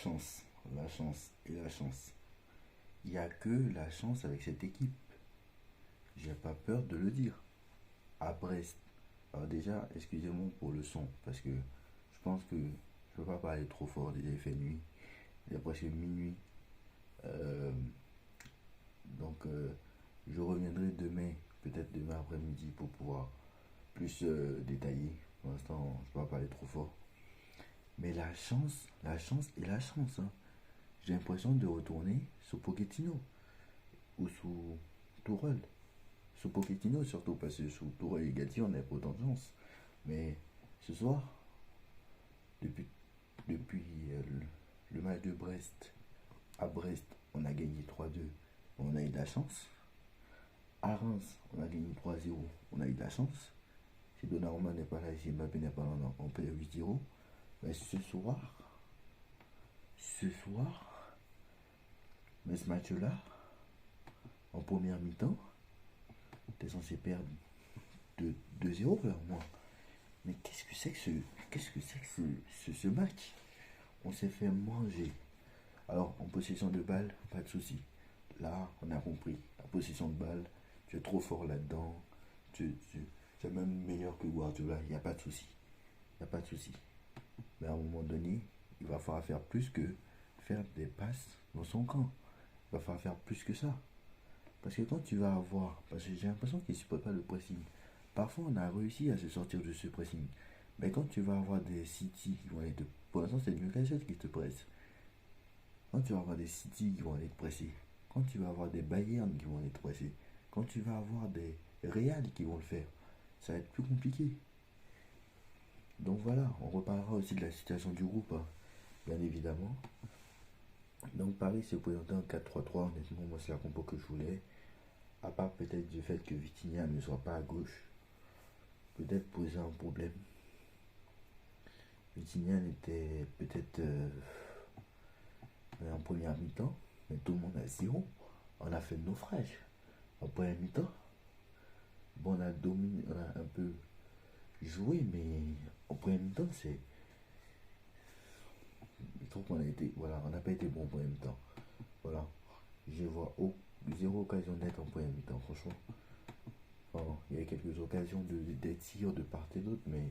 chance, la chance et la chance. Il n'y a que la chance avec cette équipe. J'ai pas peur de le dire. À Brest. Alors déjà, excusez-moi pour le son, parce que je pense que je ne peux pas parler trop fort. Déjà, il fait nuit. Il est presque minuit. Euh, donc, je reviendrai demain, peut-être demain après-midi, pour pouvoir plus détailler. Pour l'instant, je ne peux pas parler trop fort. Mais la chance et la chance, hein. J'ai l'impression de retourner sous Pochettino ou sous Tourelle. Sous Pochettino surtout, parce que sous Tourelle et Gatti, on n'a pas autant de chance. Mais ce soir, depuis, depuis le match de Brest, à Brest, on a gagné 3-2, on a eu de la chance. À Reims, on a gagné 3-0, on a eu de la chance. Si Donnarumma n'est pas là et si Mbappé n'est pas là, on perd 8-0. Mais ce soir, mais ce match-là, en première mi-temps, t'es censé perdre 2-0 là, au moins. Mais qu'est-ce que c'est que ce match? On s'est fait manger. Alors, en possession de balle, pas de souci. Là, on a compris. La possession de balle, tu es trop fort là-dedans. Tu es même meilleur que Guardiola. Il n'y a pas de souci. Il n'y a pas de souci. Mais à un moment donné, il va falloir faire plus que faire des passes dans son camp. Il va falloir faire plus que ça. Parce que quand tu vas avoir... Parce que j'ai l'impression qu'il ne supporte pas le pressing. Parfois, on a réussi à se sortir de ce pressing. Mais quand tu vas avoir des City qui vont aller te... Pour l'instant, c'est Newcastle qui te presse. Quand tu vas avoir des City qui vont aller te presser. Quand tu vas avoir des Bayern qui vont aller te presser. Quand tu vas avoir des Real qui vont le faire. Ça va être plus compliqué. Donc voilà, on reparlera aussi de la situation du groupe, hein, bien évidemment. Donc Paris s'est présenté en 4-3-3. Honnêtement, moi, c'est la compo que je voulais. À part peut-être du fait que Vitinha ne soit pas à gauche. Peut-être poser un problème. Vitinha était peut-être en première mi-temps, mais tout le monde a 0. On a fait le naufrage. En première mi-temps, bon, on a dominé, on a un peu joué, mais en première mi-temps, je trouve qu'on a été, voilà, on n'a pas été bon en première mi-temps. Voilà, je vois zéro occasion d'être en première mi-temps, franchement. Enfin, il y a quelques occasions des tirs de part et d'autre, mais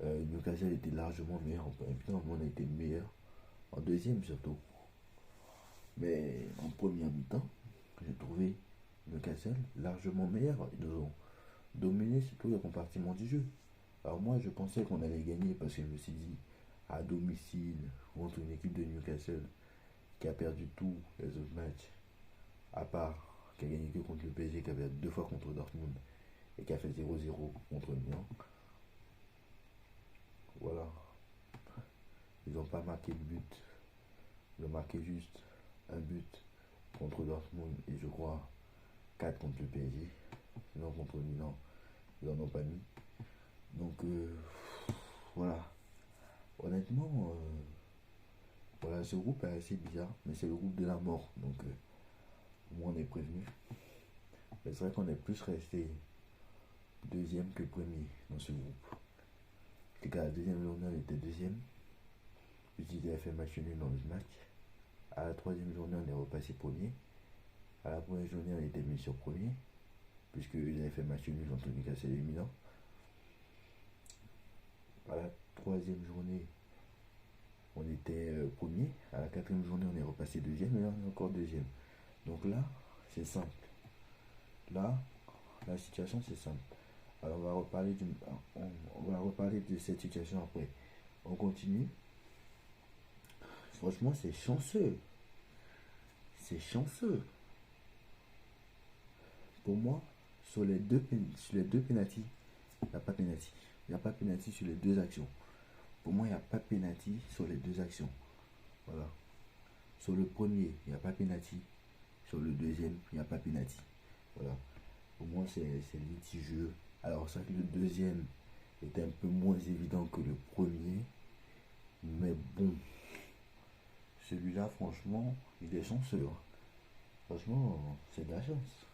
Newcastle était largement meilleur en première mi-temps. On a été meilleur en deuxième surtout. Mais en première mi-temps, j'ai trouvé Newcastle largement meilleur. Ils nous ont dominé sur tous les compartiments du jeu. Alors moi, je pensais qu'on allait gagner parce que je me suis dit, à domicile, contre une équipe de Newcastle qui a perdu tous les autres matchs, à part qui a gagné que contre le PSG, qui a perdu 2 fois contre Dortmund et qui a fait 0-0 contre Milan. Voilà. Ils n'ont pas marqué de but. Ils ont marqué juste un but contre Dortmund et je crois 4 contre le PSG. Sinon contre Milan, ils n'en ont pas mis. Donc voilà. Honnêtement, voilà, ce groupe est assez bizarre, mais c'est le groupe de la mort. Donc au moins on est prévenu. Mais c'est vrai qu'on est plus resté deuxième que premier dans ce groupe. C'est qu'à la deuxième journée, on était deuxième. Ils avaient fait match nul dans le match. À la troisième journée, on est repassé premier. À la première journée, on était mis sur premier, puisqu'ils avaient fait match nul entre Newcastle et Milan. À la troisième journée, on était premier. À la quatrième journée, on est repassé deuxième. Et là, on est encore deuxième. Donc là, c'est simple. Là, la situation, c'est simple. Alors, on va reparler de cette situation après. On continue. Franchement, c'est chanceux. C'est chanceux. Pour moi, sur les deux pénaltys, il n'y a pas pénalty. Il n'y a pas pénalty sur les deux actions. Pour moi, il n'y a pas pénalty sur les deux actions. Voilà. Sur le premier, il n'y a pas pénalty. Sur le deuxième, il n'y a pas pénalty. Voilà. Pour moi, c'est litigieux. Alors, c'est vrai que le deuxième était un peu moins évident que le premier. Mais bon, celui-là, franchement, il est chanceux, hein. Franchement, c'est de la chance.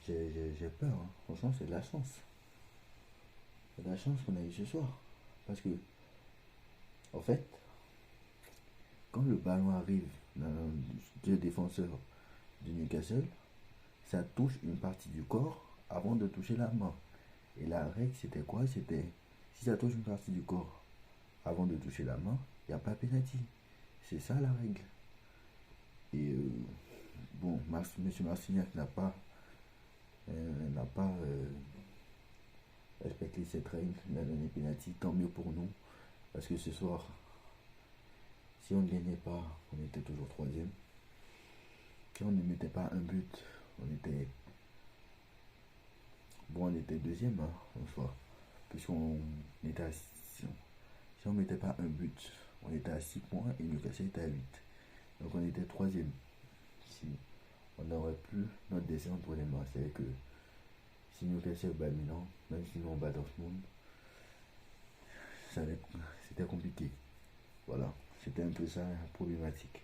J'ai peur, hein. Franchement, c'est de la chance. C'est de la chance qu'on a eu ce soir. Parce que, en fait, quand le ballon arrive dans le défenseur du Newcastle, ça touche une partie du corps avant de toucher la main. Et la règle, c'était quoi? C'était si ça touche une partie du corps avant de toucher la main, il n'y a pas penalty. C'est ça la règle. Et bon, M. Marcignac n'a pas respecté cette règle, il a donné penalty, tant mieux pour nous. Parce que ce soir, si on ne gagnait pas, on était toujours troisième. Si on ne mettait pas un but, on était deuxième en soi. Puisqu'on était à 6. Si on ne mettait pas un but, on était à 6 points et Newcastle était à 8. Donc on était troisième. Si on aurait plus notre dessin entre les mains, c'est que si Newcastle bat Milan, même si nous on bat Dortmund, c'était compliqué. Voilà, c'était un peu ça la problématique.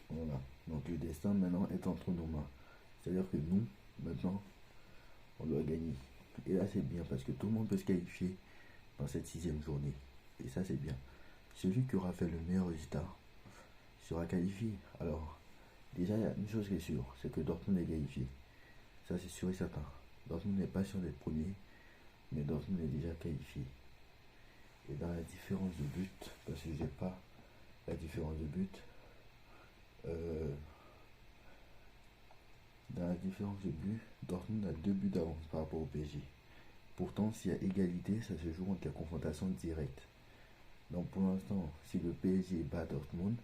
Voilà, donc le destin maintenant est entre nos mains. C'est-à-dire que nous, maintenant, on doit gagner. Et là c'est bien parce que tout le monde peut se qualifier dans cette 6e journée. Et ça c'est bien. Celui qui aura fait le meilleur résultat sera qualifié. Alors, déjà, il y a une chose qui est sûre, c'est que Dortmund est qualifié. Ça, c'est sûr et certain. Dortmund n'est pas sûr d'être premier, mais Dortmund est déjà qualifié. Et dans la différence de but, parce que je n'ai pas la différence de but, dans la différence de but, Dortmund a 2 buts d'avance par rapport au PSG. Pourtant, s'il y a égalité, ça se joue entre les confrontations directes. Donc pour l'instant, si le PSG bat Dortmund,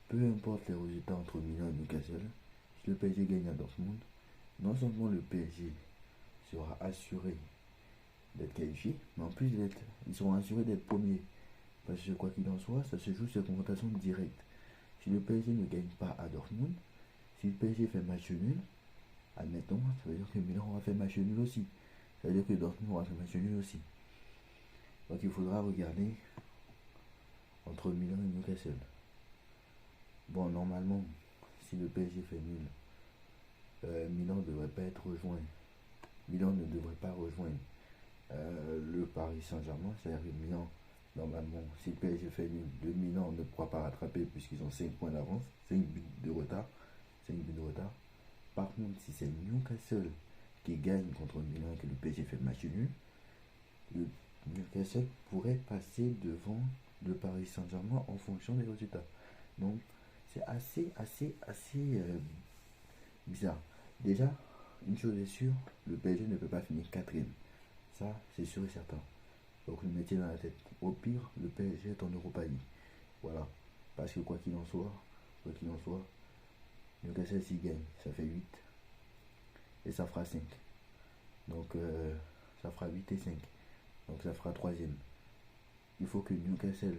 peu importe les résultats entre Milan et Newcastle, si le PSG gagne à Dortmund, non seulement le PSG sera assuré d'être qualifié, mais en plus ils seront assurés d'être premiers. Parce que quoi qu'il en soit, ça se joue sur confrontation directe. Si le PSG ne gagne pas à Dortmund, si le PSG fait match nul, admettons, ça veut dire que Milan aura fait match nul aussi. Ça veut dire que Dortmund aura fait match nul aussi. Donc il faudra regarder entre Milan et Newcastle. Bon, normalement, si le PSG fait nul, Milan ne devrait pas être rejoint. Milan ne devrait pas rejoindre le Paris Saint-Germain. C'est-à-dire que Milan, normalement, si le PSG fait nul, le Milan ne pourra pas rattraper puisqu'ils ont 5 points d'avance, 5 buts de retard. 5 buts de retard. Par contre, si c'est Newcastle qui gagne contre Milan et que le PSG fait match nul, le Newcastle pourrait passer devant le Paris Saint-Germain en fonction des résultats. Donc, c'est assez bizarre. Déjà, une chose est sûre, le PSG ne peut pas finir 4ème. Ça, c'est sûr et certain. Donc, le mettez dans la tête. Au pire, le PSG est en Europa League. Voilà. Parce que quoi qu'il en soit, Newcastle s'il gagne, ça fait 8. Et ça fera 5. Donc, ça fera 8 et 5. Donc, ça fera 3ème. Il faut que Newcastle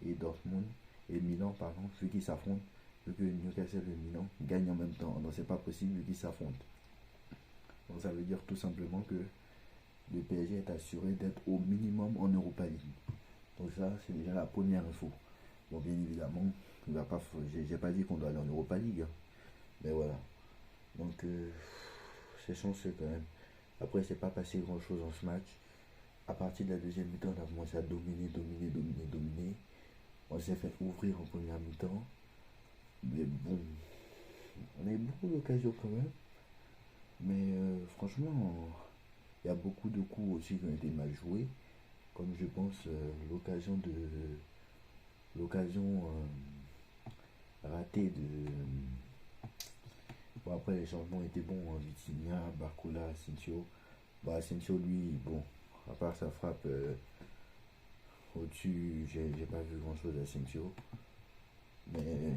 et Dortmund et Milan, pardon, ceux qui s'affrontent, vu que Newcastle et Milan gagnent en même temps. Donc, c'est pas possible vu qu'ils s'affrontent. Donc, ça veut dire tout simplement que le PSG est assuré d'être au minimum en Europa League. Donc, ça, c'est déjà la première info. Bon, bien évidemment, j'ai pas dit qu'on doit aller en Europa League. Hein. Mais voilà. Donc, c'est chanceux quand même. Après, c'est pas passé grand chose en ce match. À partir de la deuxième mi-temps, on a commencé à dominer. On s'est fait ouvrir en première mi-temps. Mais bon, on a eu beaucoup d'occasions quand même. Mais franchement, il y a beaucoup de coups aussi qui ont été mal joués. Comme je pense l'occasion ratée de. Bon, après les changements étaient bons. Hein. Vitinha, Barcola, Asensio. Bah, Asensio, lui, bon, à part sa frappe au-dessus, j'ai pas vu grand chose d'Asensio. Mais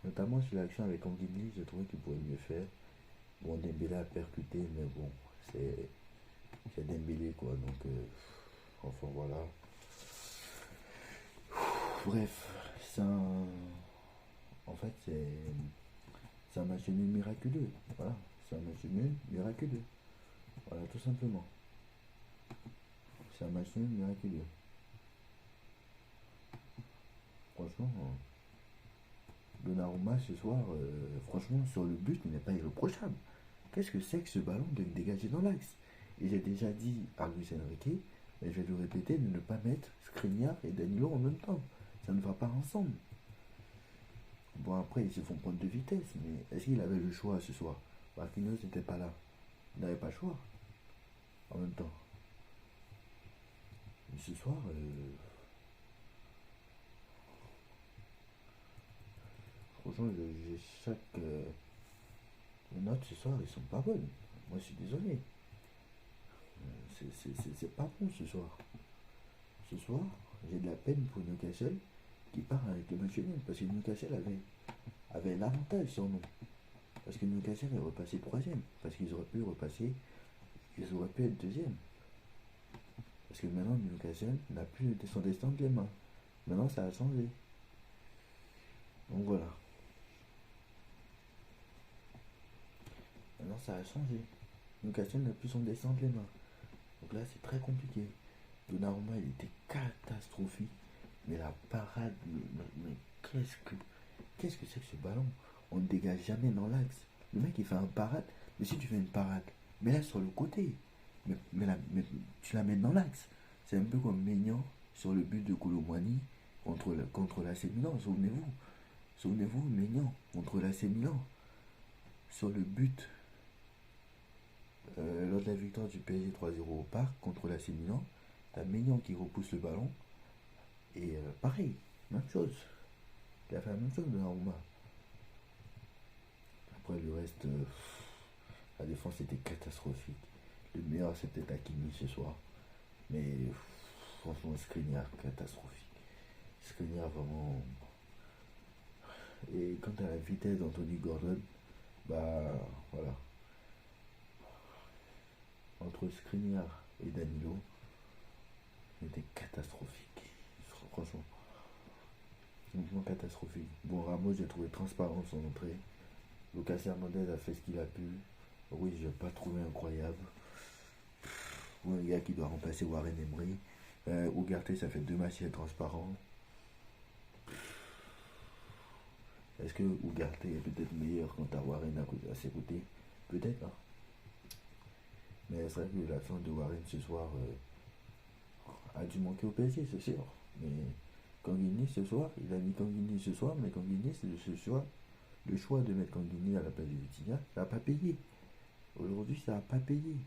notamment sur l'action avec Anguigny, je trouvais qu'il pouvait mieux faire. Bon, Dembélé a percuté, mais bon, c'est Dembélé quoi. Donc, enfin voilà. Bref, en fait, c'est un match nul miraculeux. Voilà, c'est un match nul miraculeux. Voilà, tout simplement. C'est un match nul miraculeux. Franchement, Donnarumma ce soir, franchement, sur le but, il n'est pas irréprochable. Qu'est-ce que c'est que ce ballon de dégager dans l'axe? Et j'ai déjà dit à Luis Enrique, mais je vais le répéter, de ne pas mettre Skriniar et Danilo en même temps. Ça ne va pas ensemble. Bon, après, ils se font prendre de vitesse, mais est-ce qu'il avait le choix ce soir? Marquinhos n'était pas là. Il n'avait pas le choix en même temps. Mais ce soir, franchement, chaque note ce soir, ils sont pas bonnes. Moi, je suis désolé. C'est pas bon ce soir. Ce soir, j'ai de la peine pour Newcastle qui part avec le match nul parce que Newcastle avait l'avantage sur nous. Parce que Newcastle est repassé troisième. Parce qu'ils auraient pu repasser, ils auraient pu être deuxième. Parce que maintenant, Newcastle n'a plus son destin de les mains. Maintenant, ça a changé. Donc voilà. Maintenant, ça a changé. Newcastle n'a plus son destin de les mains. Donc là, c'est très compliqué. Donnarumma, il était catastrophique. Mais la parade, mais qu'est-ce que c'est que ce ballon? On ne dégage jamais dans l'axe. Le mec, il fait un parade. Mais si tu fais une parade, mets-la sur le côté. Mais tu la mets dans l'axe. C'est un peu comme Maignan sur le but de Colomboigny contre l'AC Milan. Souvenez-vous. Souvenez-vous, Maignan contre l'AC Milan. Sur le but lors de la victoire du PSG 3-0 au parc contre l'AC Milan. T'as Maignan qui repousse le ballon. Et pareil, même chose. Il a fait la même chose de Naruma. Après le reste, la défense était catastrophique. Le meilleur c'était Hakimi ce soir. Mais franchement, Skriniar, catastrophique. Skriniar vraiment. Et quant à la vitesse d'Anthony Gordon, bah voilà. Entre Skriniar et Danilo, c'était catastrophique. Franchement. Franchement catastrophique. Bon, Ramos, j'ai trouvé transparent son entrée. Lucas Hernandez a fait ce qu'il a pu. Oui, je n'ai pas trouvé incroyable. Un gars qui doit remplacer Warren Emery. Ugarte, ça fait 2 matchs, il est transparent. Est-ce que Ugarte est peut-être meilleur quand t'as Warren à ses côtés? Peut-être, hein. Mais c'est vrai que la fin de Warren ce soir a dû manquer au PSG, c'est sûr. Mais Kanguini ce soir, il a mis Kanguini ce soir, mais Kanguini, c'est le choix de mettre Kanguini à la place de Vitinha, ça n'a pas payé. Aujourd'hui, ça n'a pas payé.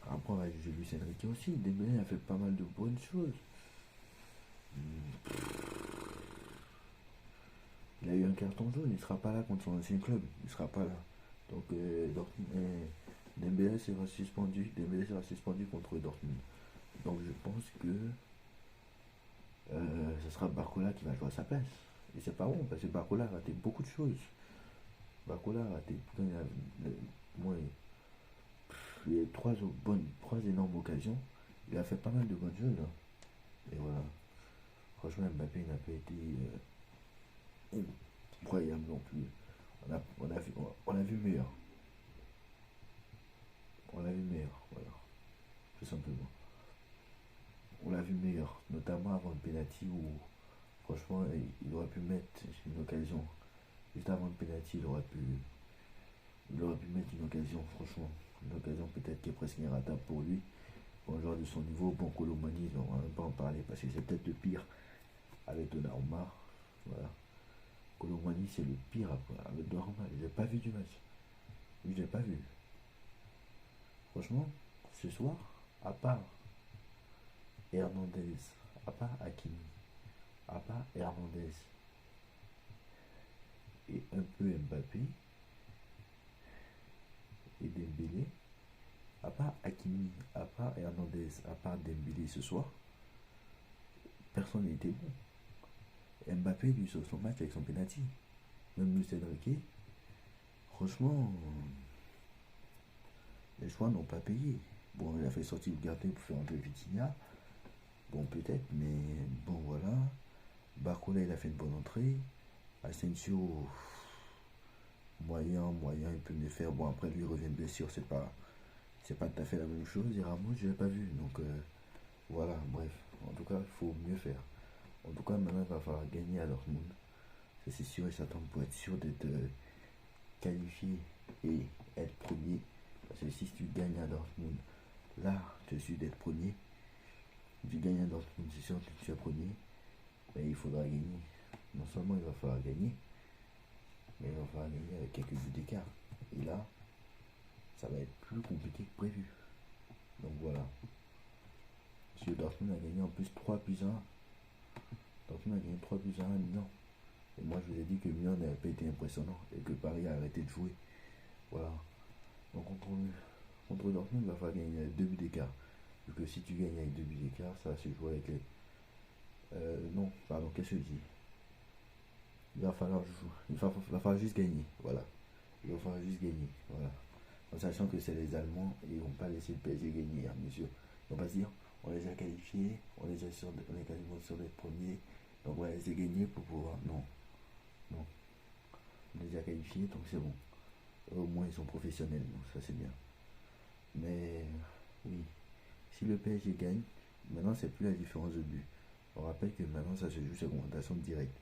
Après, on va juger Luis Enrique aussi. Dembélé a fait pas mal de bonnes choses. Il a eu un carton jaune, il ne sera pas là contre son ancien club. Il ne sera pas là. Donc, Dembélé sera suspendu. Dembélé sera suspendu contre Dortmund. Donc, je pense que ce sera Barcola qui va jouer à sa place. Et c'est pas bon parce que Barcola a raté beaucoup de choses. Barcola a raté. Il y a eu trois énormes occasions. Il a fait pas mal de bonnes choses. Hein. Et voilà. Franchement, Mbappé n'a pas été incroyable non plus. On a vu meilleur. On l'a vu meilleur. Voilà. Tout simplement. On l'a vu meilleur. Notamment avant le penalty où, franchement, il aurait pu mettre une occasion. Juste avant le penalty, il aurait pu mettre une occasion, franchement. Une occasion peut-être qui est presque irratable pour lui. Pour un joueur de son niveau, bon, Colomani, on va même pas en parler parce que c'est peut-être le pire avec Donnarumma. Voilà. Colomani, c'est le pire avec Donnarumma. Je l'ai pas vu du match. Oui, je l'ai pas vu. Franchement, ce soir, à part Hernandez, à part Hakimi, à part Hernandez et un peu Mbappé et Dembélé, à part Hakimi, à part Hernandez, à part Dembélé ce soir, personne n'était bon. Mbappé lui sauve son match avec son penalty. Même Luis Enrique, franchement, les choix n'ont pas payé. Bon, il a fait sortir le gardien pour faire entrer Vitinha. Bon, peut-être, mais bon, voilà. Barcola, il a fait une bonne entrée. Asensio, moyen, il peut mieux faire. Bon, après, lui, il revient de blessure, c'est pas tout à fait la même chose. Et Ramos, je l'ai pas vu. Donc, voilà, bref. En tout cas, il faut mieux faire. En tout cas, maintenant, il va falloir gagner à Dortmund. Ça, c'est sûr et certain pour être sûr d'être qualifié et être premier. Parce que si tu gagnes à Dortmund, là, tu es sûr d'être premier. Tu gagnes un Dortmund, c'est sûr que tu es premier, mais il faudra gagner. Non seulement il va falloir gagner, mais il va falloir gagner avec quelques buts d'écart. Et là, ça va être plus compliqué que prévu. Donc voilà. Parce que Dortmund a gagné en plus 3 buts 1. Dortmund a gagné 3 buts 1 à Milan. Et moi je vous ai dit que Milan n'avait pas été impressionnant et que Paris a arrêté de jouer. Voilà. Donc contre Dortmund, il va falloir gagner avec 2 buts d'écart. Vu que si tu gagnes avec 2 buts d'écart, ça va se jouer avec les. Non, pardon, qu'est-ce que je dis? Il va falloir juste gagner. Voilà. Il va falloir juste gagner. Voilà. En sachant que c'est les Allemands et ils vont pas laisser le PSG gagner, hein, monsieur. Ils vont pas se dire, on les a qualifiés, on est quasiment sur les premiers, donc on va les gagner pour pouvoir. Non, non. On les a qualifiés, donc c'est bon. Au moins ils sont professionnels, donc ça c'est bien. Mais oui, si le PSG gagne, maintenant c'est plus la différence de but. On rappelle que maintenant ça se joue sur confrontation directe.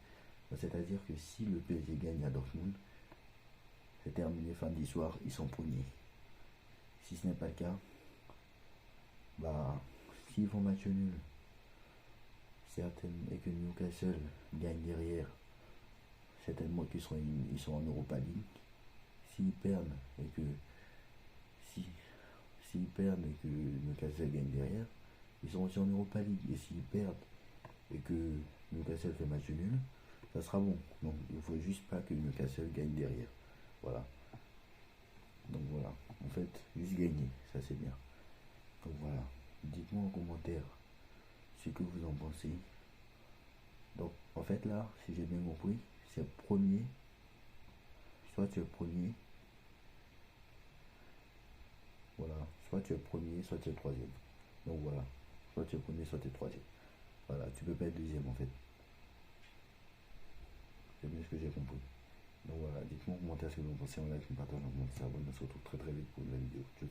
C'est-à-dire que si le PSG gagne à Dortmund, c'est terminé fin d'histoire, ils sont premiers. Si ce n'est pas le cas, bah, s'ils font match nul, certaines, et que Newcastle gagne derrière, certainement qu'ils sont en Europa League. S'ils perdent et que si s'ils perdent et que Newcastle gagne derrière, ils sont aussi en Europa League. Et s'ils perdent et que Newcastle fait match nul, ça sera bon. Donc il ne faut juste pas que Newcastle gagne derrière. Voilà. Donc voilà. En fait, juste gagner, ça c'est bien. Donc voilà. Dites-moi en commentaire ce que vous en pensez. Donc en fait là, si j'ai bien compris, c'est premier. Soit tu es premier. Voilà. Soit tu es premier, soit tu es troisième. Donc voilà. Soit tu es premier, soit tu es troisième. Voilà. Tu peux pas être deuxième en fait. C'est bien ce que j'ai compris. Donc voilà. Dites-moi en commentaire ce que vous en pensez. En like, en partage, en commentaire, abonnez-vous. On se retrouve très très vite pour une nouvelle vidéo. Tchuss.